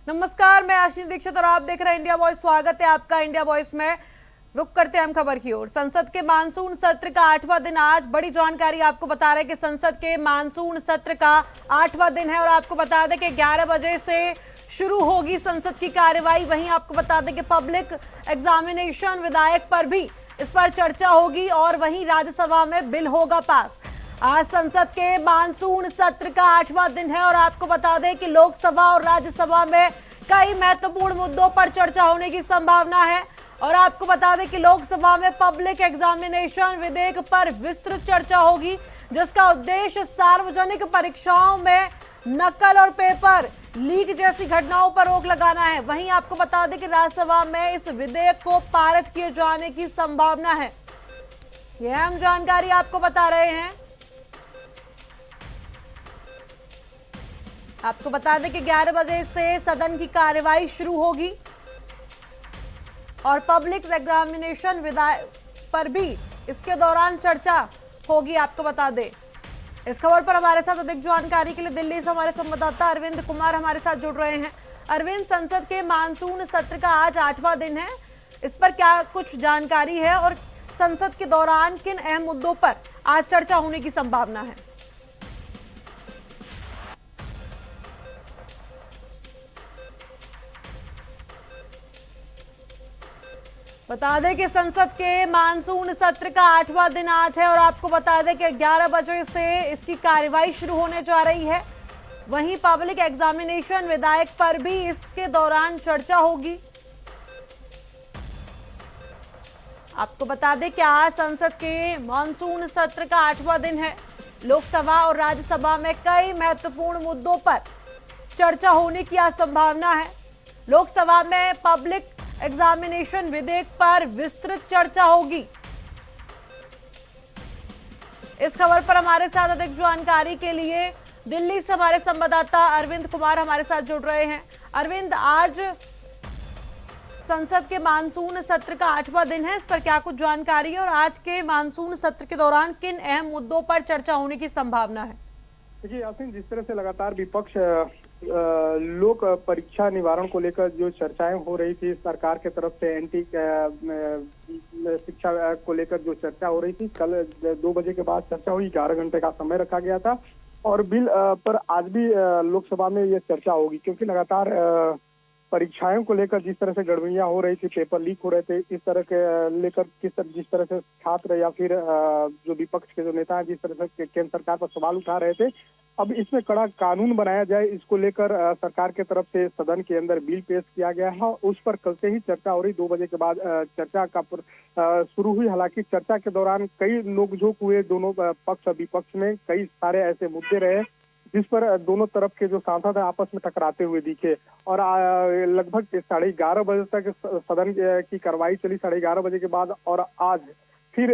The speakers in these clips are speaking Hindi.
नमस्कार, मैं आशीष दीक्षित और आप देख रहे हैं इंडिया वॉइस। स्वागत है आपका इंडिया वॉइस में। रुक करते हैं हम खबर की ओर। संसद के मानसून सत्र का 8वां दिन आज। बड़ी जानकारी आपको बता रहे हैं कि संसद के मानसून सत्र का 8वां दिन है और आपको बता दें कि 11 बजे से शुरू होगी संसद की कार्यवाही। वहीं आपको बता दें कि पब्लिक एग्जामिनेशन विधेयक पर भी इस पर चर्चा होगी और वहीं राज्यसभा में बिल होगा पास। आज संसद के मानसून सत्र का 8वां दिन है और आपको बता दें कि लोकसभा और राज्यसभा में कई महत्वपूर्ण मुद्दों पर चर्चा होने की संभावना है। और आपको बता दें कि लोकसभा में पब्लिक एग्जामिनेशन विधेयक पर विस्तृत चर्चा होगी, जिसका उद्देश्य सार्वजनिक परीक्षाओं में नकल और पेपर लीक जैसी घटनाओं पर रोक लगाना है। वहीं आपको बता दें कि राज्यसभा में इस विधेयक को पारित किए जाने की संभावना है। यह अहम जानकारी आपको बता रहे हैं। आपको बता दें कि 11 बजे से सदन की कार्यवाही शुरू होगी और पब्लिक एग्जामिनेशन विधेयक पर भी इसके दौरान चर्चा होगी। आपको बता दें, इस खबर पर हमारे साथ अधिक जानकारी के लिए दिल्ली से हमारे संवाददाता अरविंद कुमार हमारे साथ जुड़ रहे हैं। अरविंद, संसद के मानसून सत्र का आज 8वां दिन है, इस पर क्या कुछ जानकारी है और संसद के दौरान किन अहम मुद्दों पर आज चर्चा होने की संभावना है? बता दें कि संसद के मानसून सत्र का 8वां दिन आज है और आपको बता दें कि 11 बजे से इसकी कार्यवाही शुरू होने जा रही है। वहीं पब्लिक एग्जामिनेशन विधेयक पर भी इसके दौरान चर्चा होगी। आपको बता दें कि आज संसद के मानसून सत्र का 8वां दिन है। लोकसभा और राज्यसभा में कई महत्वपूर्ण मुद्दों पर चर्चा होने की आज संभावना है। लोकसभा में पब्लिक एग्जामिनेशन विधेयक पर विस्तृत चर्चा होगी। इस खबर पर हमारे साथ अधिक जानकारी के लिए दिल्ली से हमारे संवाददाता अरविंद कुमार हमारे साथ जुड़ रहे हैं। अरविंद, आज संसद के मानसून सत्र का 8वां दिन है, इस पर क्या कुछ जानकारी है और आज के मानसून सत्र के दौरान किन अहम मुद्दों पर चर्चा होने की संभावना है? देखिए यासीन, जिस तरह से लगातार विपक्ष लोक परीक्षा निवारण को लेकर जो चर्चाएं हो रही थी, सरकार के तरफ से एंटी शिक्षा को लेकर जो चर्चा हो रही थी, कल 2 बजे के बाद चर्चा हुई। 11 घंटे का समय रखा गया था और बिल पर आज भी लोकसभा में ये चर्चा होगी, क्योंकि लगातार परीक्षाओं को लेकर जिस तरह से गड़बड़ियां हो रही थी, पेपर लीक हो रहे थे, इस तरह के लेकर जिस तरह से छात्र या फिर जो विपक्ष के जो नेता हैं जिस तरह से केंद्र सरकार पर सवाल उठा रहे थे, अब इसमें कड़ा कानून बनाया जाए, इसको लेकर सरकार के तरफ से सदन के अंदर बिल पेश किया गया है। उस पर कल से ही चर्चा हो रही। 2 बजे के बाद चर्चा का शुरू हुई। हालांकि चर्चा के दौरान कई नोकझोंक हुए दोनों पक्ष और विपक्ष में। कई सारे ऐसे मुद्दे रहे जिस पर दोनों तरफ के जो सांसद हैं आपस में टकराते हुए दिखे और लगभग 11:30 बजे तक सदन की कार्रवाई चली। 11:30 बजे के बाद और आज फिर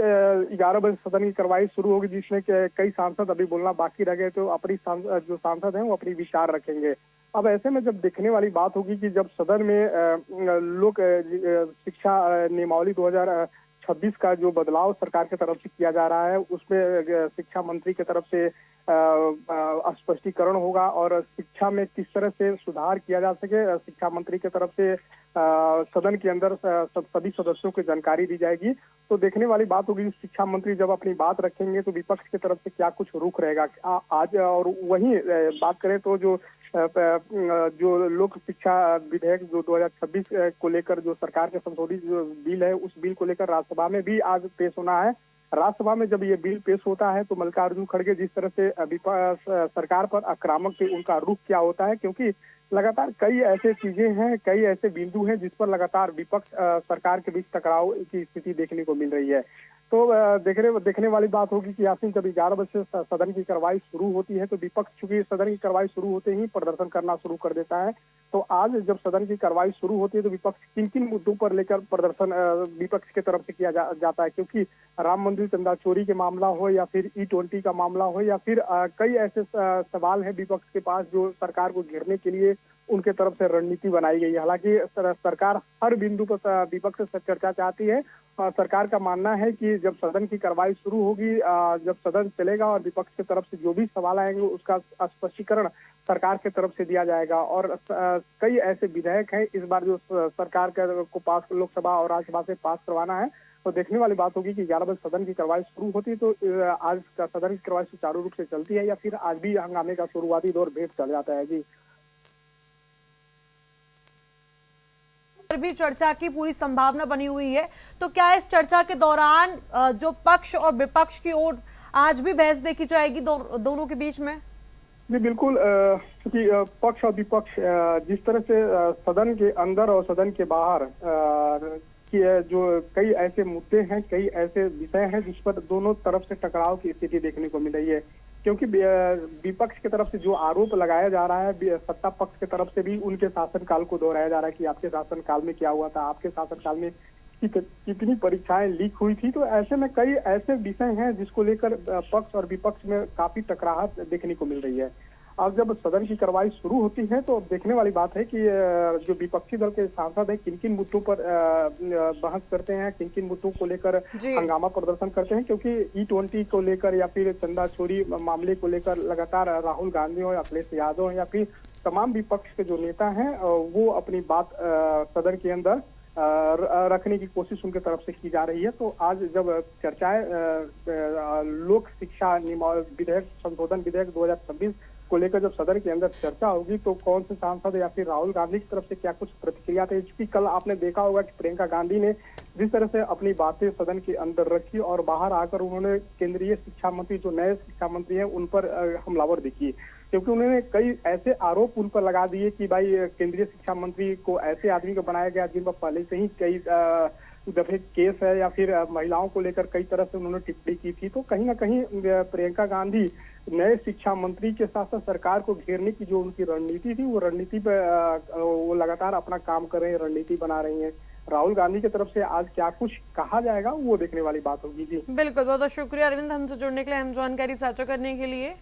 11 बजे सदन की कार्रवाई शुरू होगी, जिसमें कई सांसद अभी बोलना बाकी रह गए, तो अपनी जो सांसद हैं वो अपनी विचार रखेंगे। अब ऐसे में जब देखने वाली बात होगी कि जब सदन में लोक शिक्षा नियमावली 2026 का जो बदलाव सरकार की तरफ से किया जा रहा है, उसमें शिक्षा मंत्री की तरफ से स्पष्टीकरण होगा और शिक्षा में किस तरह से सुधार किया जा सके, शिक्षा मंत्री की तरफ से सदन के अंदर सभी सदस्यों को जानकारी दी जाएगी। तो देखने वाली बात होगी, शिक्षा मंत्री जब अपनी बात रखेंगे तो विपक्ष की तरफ से क्या कुछ रुख रहेगा आज। और वहीं बात करें तो जो लोक शिक्षा विधेयक जो 2026 को लेकर जो सरकार के संशोधित जो बिल है, उस बिल को लेकर राज्यसभा में भी आज पेश होना है। राज्यसभा में जब ये बिल पेश होता है तो मल्लिकार्जुन खड़गे जिस तरह से सरकार पर आक्रामक थे, उनका रुख क्या होता है, क्योंकि लगातार कई ऐसे चीजें हैं, कई ऐसे बिंदु हैं जिस पर लगातार विपक्ष सरकार के बीच टकराव की स्थिति देखने को मिल रही है। तो देखने वाली बात होगी कि यासीन, जब 11 बजे से सदन की कार्रवाई शुरू होती है तो विपक्ष चूंकि सदन की कार्रवाई शुरू होते ही प्रदर्शन करना शुरू कर देता है। तो आज जब सदन की कार्रवाई शुरू होती है तो विपक्ष किन किन मुद्दों पर लेकर प्रदर्शन विपक्ष की तरफ से किया जाता है, क्योंकि राम मंदिर चंदा चोरी के मामला हो या फिर E20 का मामला हो या फिर कई ऐसे सवाल हैं विपक्ष के पास जो सरकार को घेरने के लिए उनके तरफ से रणनीति बनाई गई है। हालांकि सरकार हर बिंदु पर विपक्ष से चर्चा चाहती है। सरकार का मानना है कि जब सदन की कार्रवाई शुरू होगी, जब सदन चलेगा और विपक्ष की तरफ से जो भी सवाल आएंगे उसका स्पष्टीकरण सरकार की तरफ से दिया जाएगा। और कई ऐसे विधेयक हैं इस बार जो सरकार को पास लोकसभा और राज्यसभा से पास करवाना है। तो देखने वाली बात होगी कि 11 बजे सदन की कार्रवाई शुरू होती है, तो आज का सदन की कार्रवाई सुचारू रूप से चलती है या फिर आज भी हंगामे का शुरुआती दौर भेद चल जाता है। जी, पर भी चर्चा की पूरी संभावना बनी हुई है, तो क्या इस चर्चा के दौरान जो पक्ष और विपक्ष की ओर आज भी बहस देखी जाएगी दोनों के बीच में? जी बिल्कुल, क्योंकि पक्ष और विपक्ष जिस तरह से सदन के अंदर और सदन के बाहर कि जो कई ऐसे मुद्दे हैं, कई ऐसे विषय हैं जिस पर दोनों तरफ से टकराव की स्थिति देखने को मिल रही है। क्योंकि विपक्ष की तरफ से जो आरोप लगाया जा रहा है, सत्ता पक्ष की तरफ से भी उनके शासनकाल को दोहराया जा रहा है कि आपके शासनकाल में क्या हुआ था, आपके शासनकाल में कितनी परीक्षाएं लीक हुई थी। तो ऐसे में कई ऐसे विषय हैं जिसको लेकर पक्ष और विपक्ष में काफी टकराहट देखने को मिल रही है। अब जब सदन की कार्रवाई शुरू होती है तो देखने वाली बात है कि जो विपक्षी दल के सांसद हैं किन किन मुद्दों पर बहस करते हैं, किन किन मुद्दों को लेकर हंगामा प्रदर्शन करते हैं। क्योंकि E20 को लेकर या फिर चंदा चोरी मामले को लेकर लगातार राहुल गांधी हो या अखिलेश यादव हो या फिर तमाम विपक्ष के जो नेता हैं वो अपनी बात सदन के अंदर रखने की कोशिश उनके तरफ से की जा रही है। तो आज जब चर्चाएं लोक शिक्षा विधेयक संशोधन विधेयक 2026 को लेकर जब सदन के अंदर चर्चा होगी तो कौन से सांसद या फिर राहुल गांधी की तरफ से क्या कुछ प्रतिक्रिया थे। क्योंकि कल आपने देखा होगा कि प्रियंका गांधी ने जिस तरह से अपनी बातें सदन के अंदर रखी और बाहर आकर उन्होंने केंद्रीय शिक्षा मंत्री, जो नए शिक्षा मंत्री हैं, उन पर हमलावर दिखी। क्योंकि उन्होंने कई ऐसे आरोप उन पर लगा दिए कि भाई केंद्रीय शिक्षा मंत्री को ऐसे आदमी को बनाया गया जिन पर पहले से ही कई दफे केस है या फिर महिलाओं को लेकर कई तरह से उन्होंने टिप्पणी की थी। तो कहीं ना कहीं प्रियंका गांधी नए शिक्षा मंत्री के साथ साथ सरकार को घेरने की जो उनकी रणनीति थी वो रणनीति पे वो लगातार अपना काम कर रहे हैं, रणनीति बना रही हैं। राहुल गांधी की तरफ से आज क्या कुछ कहा जाएगा वो देखने वाली बात होगी। जी बिल्कुल, बहुत बहुत शुक्रिया अरविंद हमसे जुड़ने के लिए, हम जानकारी साझा करने के लिए।